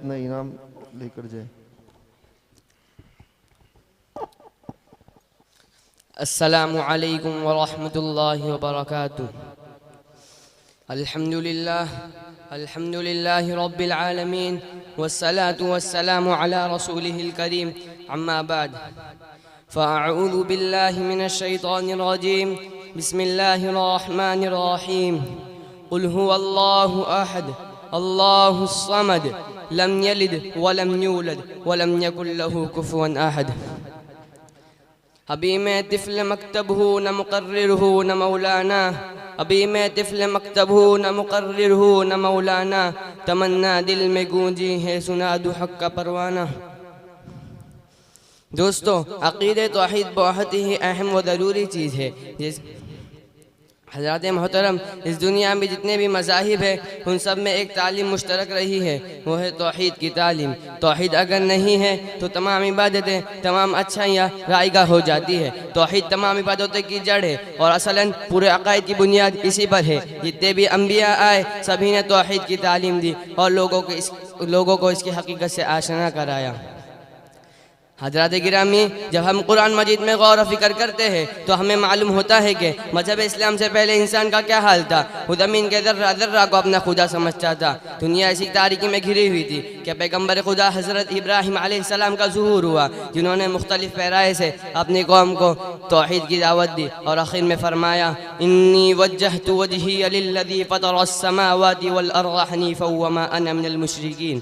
अपना इनाम लेकर जाए। अस्सलामु अलैकुम व रहमतुल्लाहि व बरकातुहू। अल्हम्दुलिल्लाहि रब्बिल आलमीन वस्सलातु वस्सलामु अला रसूलिहिल करीम, अम्मा बाद। फ़अऊज़ु बिल्लाहि मिनश शैतानिर रजीम, बिस्मिल्लाहिर रहमानिर रहीम। क़ुल हुवल्लाहु अहद, अल्लाहुस समद, लम यलिद व लम यूलद व लम यकुल लहू कुफुवन अहद। अभी मैं तिफ़्ल मकतब हूँ न मुक़र्रिर हूँ न मौलाना, अभी मैं तिफ़्ल मकतब हूँ न मुक़र्रिर हूँ न मौलाना, तमन्ना दिल में गूंजी है सुना दो हक़ का परवाना। दोस्तों, अक़ीदे तौहीद बहुत ही अहम व ज़रूरी चीज़ है। हज़रात मोहतरम, इस दुनिया में जितने भी मज़ाहिब हैं उन सब में एक तालीम मुश्तरक रही है, वो है तौहीद की तालीम। तौहीद अगर नहीं है तो तमाम इबादतें, तमाम अच्छाइयाँ रायगा हो जाती है। तौहीद तमाम इबादतों की जड़ है और असलन पूरे अक़ाइद की बुनियाद इसी पर है। जितने भी अम्बिया आए सभी ने तौहीद की तालीम दी और लोगों को इसकी हकीकत से आशना कराया। हज़रात गिरामी, जब हम कुरान मजीद में गौर व फिक्र करते हैं तो हमें मालूम होता है कि मजहब इस्लाम से पहले इंसान का क्या हाल था। वो ज़मीन के ज़र्रा ज़र्रा को अपना खुदा समझता था। दुनिया ऐसी तारीकी में घिरी हुई थी कि पैगम्बर खुदा हज़रत इब्राहीम अलैहिस्सलाम का ज़ुहूर हुआ, जिन्होंने मुख्तलिफ़ पैराए से अपनी कौम को तौहीद की दावत दी और आखिर में फरमाया, इन्नी वज्जहतु वजहिया लिल्लज़ी फ़तरस समावाति वल अर्ज़ हनीफ़न व मा अना मिनल मुशरिकीन।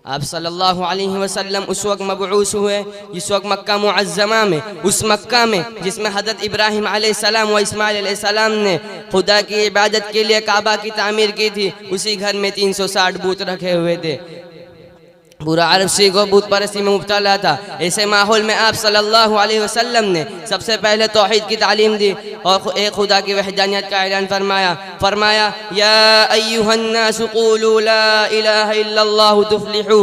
आप सल्लल्लाहु अलैहि वसल्लम उस वक्त मबऊस हुए जिस वक्त मक्का मुअज़्ज़मा में, उस मक्का में जिसमें हज़रत इब्राहीम अलैहिस्सलाम व इस्माइल अलैहिस्सलाम ने खुदा की इबादत के लिए काबा की तामीर की थी, उसी घर में 360 बूत रखे हुए थे। पूरा अरब को बूत परस्ती में मुब्तला था। ऐसे माहौल में आप सल्लल्लाहु अलैहि वसल्लम ने सबसे पहले तौहीद की तालीम दी और एक खुदा की वहदानियत का ऐलान फरमाया या अय्युहन्नासु क़ूलू ला इलाहा इल्लल्लाहु तुफ़्लिहू।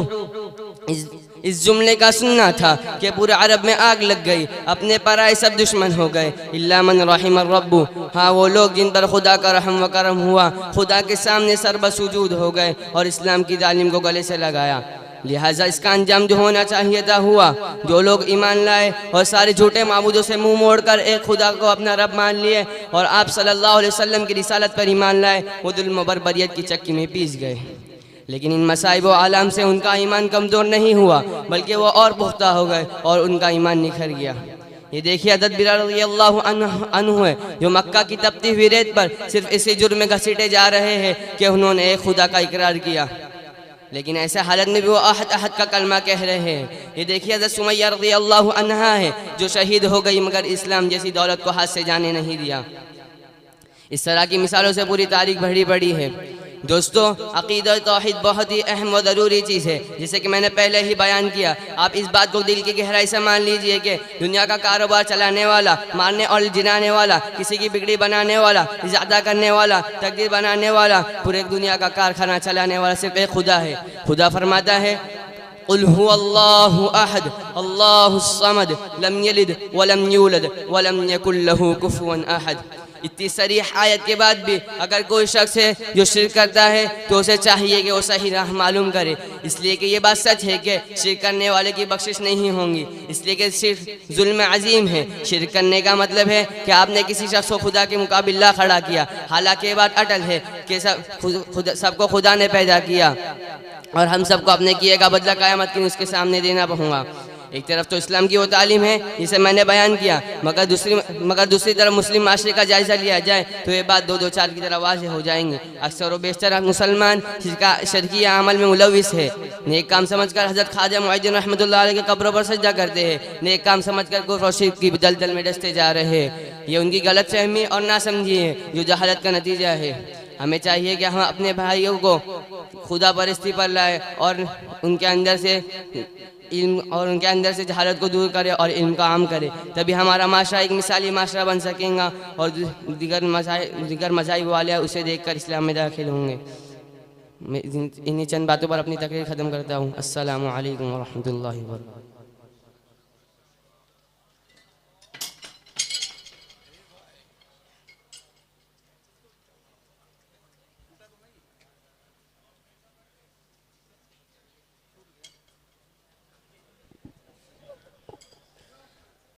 इस जुमले का सुनना था कि पूरे अरब में आग लग गई, अपने पराए सब दुश्मन हो गए, इल्ला मन रहिमर रब्बु। हाँ, वो लोग जिन पर खुदा का रहम व करम हुआ, खुदा के सामने सरबसुजूद हो गए और इस्लाम की तालीम को गले से लगाया। लिहाजा इसका अंजाम जो होना चाहिए था हुआ। जो लोग ईमान लाए और सारे झूठे माबूदों से मुंह मोड़कर एक खुदा को अपना रब मान लिए और आप सल्लल्लाहु अलैहि वसल्लम की रिसालत पर ईमान लाए, वो जुल्म बर्बरियत की चक्की में पीस गए। लेकिन इन मसाइब व आलाम से उनका ईमान कमज़ोर नहीं हुआ, बल्कि वो और पुख्ता हो गए और उनका ईमान निखर गया। ये देखिए, हज़रत बिलाल रज़ियल्लाहु अन्हु है जो मक्का की तपती हुई रेत पर सिर्फ इसी जुर्म में घसीटे जा रहे हैं कि उन्होंने एक खुदा का इकरार किया, लेकिन ऐसे हालत में भी वो अहद अहद का कलमा कह रहे हैं। ये देखिए, हज़रत सुमैया रज़ियल्लाहु अन्हा है जो शहीद हो गई मगर इस्लाम जैसी दौलत को हाथ से जाने नहीं दिया। इस तरह की मिसालों से पूरी तारीख भरी पड़ी है। दोस्तों, अक़ीदा तौहीद बहुत ही अहम व ज़रूरी चीज़ है, जिसे कि मैंने पहले ही बयान किया। आप इस बात को दिल की गहराई से मान लीजिए कि दुनिया का कारोबार चलाने वाला, मारने और जिनाने वाला, किसी की बिगड़ी बनाने वाला, इज़ादा करने वाला, तकदीर बनाने वाला, पूरे दुनिया का कारखाना चलाने वाला सिर्फ एक खुदा है। खुदा फरमाता है, क़ुल हुवल्लाहु अहद, अल्लाहुस समद, लम यलिद व लम यूलद व लम यकुल लहू कुफुवन अहद। इतनी सरीह आयत के बाद भी अगर कोई शख्स है जो शिर्क करता है तो उसे चाहिए कि वो सही राह मालूम करे, इसलिए कि ये बात सच है कि शिर्क करने वाले की बख्शिश नहीं होंगी, इसलिए कि शिर्क जुल्म अजीम है। शिर्क करने का मतलब है कि आपने किसी शख्स को खुदा के मुकाबिला खड़ा किया, हालांकि ये बात अटल है कि सबको खुदा ने पैदा किया और हम सबको अपने किए का बदला क़यामत के उसके सामने देना होगा। एक तरफ तो इस्लाम की वो तालीम है जिसे मैंने बयान किया, मगर दूसरी तरफ मुस्लिम माशरे का जायज़ा लिया जाए तो ये बात दो चार की तरह वाज़ेह हो जाएंगे। अक्सर व बेशतर मुसलमान शरकी अमल में मुलविस है। नेक काम समझकर हज़रत ख्वाजा मुइज़्ज़िन रहमतुल्लाह अलैह के कब्रों पर सजदा करते हैं, नेक काम समझकर कुफ्र और शिर्क की दलदल में डसते जा रहे हैं। ये उनकी गलत फहमी और नासमझी है जो जहालत का नतीजा है। हमें चाहिए कि हम अपने भाइयों को खुदा परस्ती पर लाए और उनके अंदर से जहालत को दूर करे और इल्म का आम करे, तभी हमारा माशरा एक मिसाली माशरा बन सकेगा और दीगर मज़ाहिब वाले उसे देखकर इस्लाम में दाखिल होंगे। मैं इन्हीं चंद बातों पर अपनी तकरीर ख़त्म करता हूँ। अस्सलामु अलैकुम व रहमतुल्लाहि व बरकातुहू।